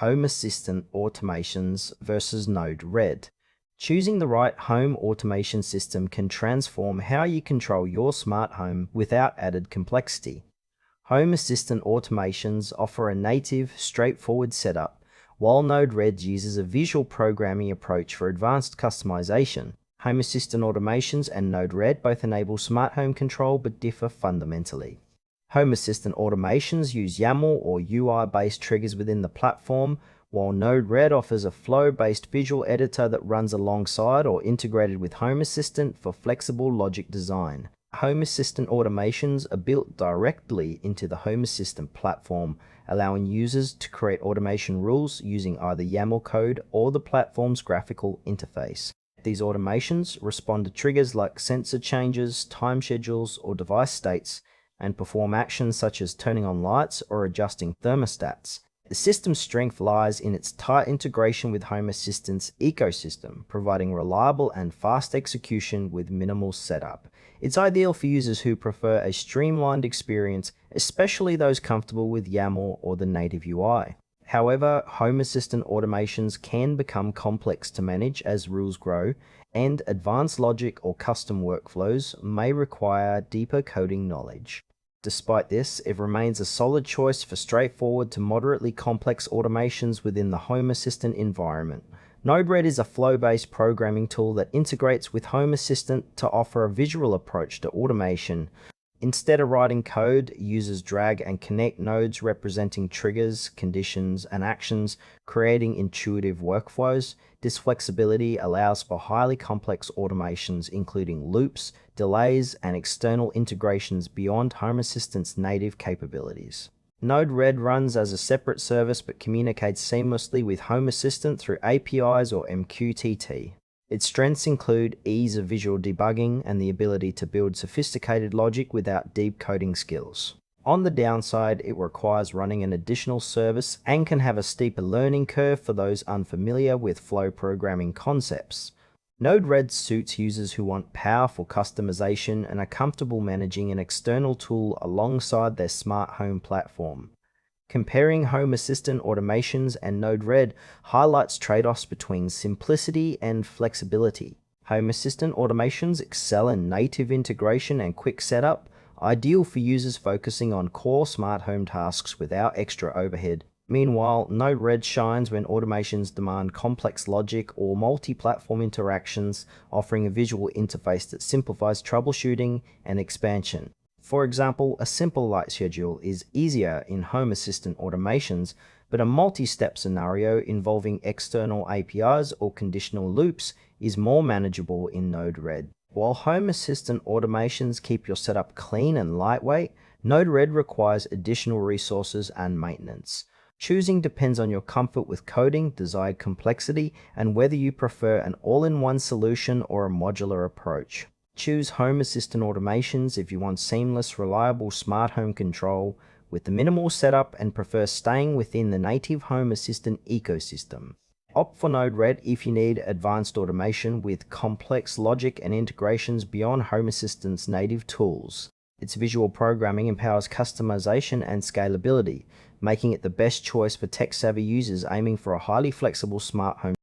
Home Assistant automations versus Node-RED. Choosing the right home automation system can transform how you control your smart home without added complexity. Home Assistant automations offer a native, straightforward setup, while Node-RED uses a visual programming approach for advanced customization. Home Assistant automations and Node-RED both enable smart home control but differ fundamentally. Home Assistant automations use YAML or UI-based triggers within the platform, while Node-RED offers a flow-based visual editor that runs alongside or integrated with Home Assistant for flexible logic design. Home Assistant automations are built directly into the Home Assistant platform, allowing users to create automation rules using either YAML code or the platform's graphical interface. These automations respond to triggers like sensor changes, time schedules, or device states, and perform actions such as turning on lights or adjusting thermostats. The system's strength lies in its tight integration with Home Assistant's ecosystem, providing reliable and fast execution with minimal setup. It's ideal for users who prefer a streamlined experience, especially those comfortable with YAML or the native UI. However, Home Assistant automations can become complex to manage as rules grow, and advanced logic or custom workflows may require deeper coding knowledge. Despite this, it remains a solid choice for straightforward to moderately complex automations within the Home Assistant environment. Node-RED is a flow-based programming tool that integrates with Home Assistant to offer a visual approach to automation. Instead of writing code, users drag and connect nodes representing triggers, conditions, and actions, creating intuitive workflows. This flexibility allows for highly complex automations including loops, delays, and external integrations beyond Home Assistant's native capabilities. Node-RED runs as a separate service but communicates seamlessly with Home Assistant through APIs or MQTT. Its strengths include ease of visual debugging and the ability to build sophisticated logic without deep coding skills. On the downside, it requires running an additional service and can have a steeper learning curve for those unfamiliar with flow programming concepts. Node-RED suits users who want powerful customization and are comfortable managing an external tool alongside their smart home platform. Comparing Home Assistant automations and Node-RED highlights trade-offs between simplicity and flexibility. Home Assistant automations excel in native integration and quick setup, ideal for users focusing on core smart home tasks without extra overhead. Meanwhile, Node-RED shines when automations demand complex logic or multi-platform interactions, offering a visual interface that simplifies troubleshooting and expansion. For example, a simple light schedule is easier in Home Assistant automations, but a multi-step scenario involving external APIs or conditional loops is more manageable in Node-RED. While Home Assistant automations keep your setup clean and lightweight, Node-RED requires additional resources and maintenance. Choosing depends on your comfort with coding, desired complexity, and whether you prefer an all-in-one solution or a modular approach. Choose Home Assistant automations if you want seamless, reliable smart home control with the minimal setup and prefer staying within the native Home Assistant ecosystem. Opt for Node-RED if you need advanced automation with complex logic and integrations beyond Home Assistant's native tools. Its visual programming empowers customization and scalability, making it the best choice for tech-savvy users aiming for a highly flexible smart home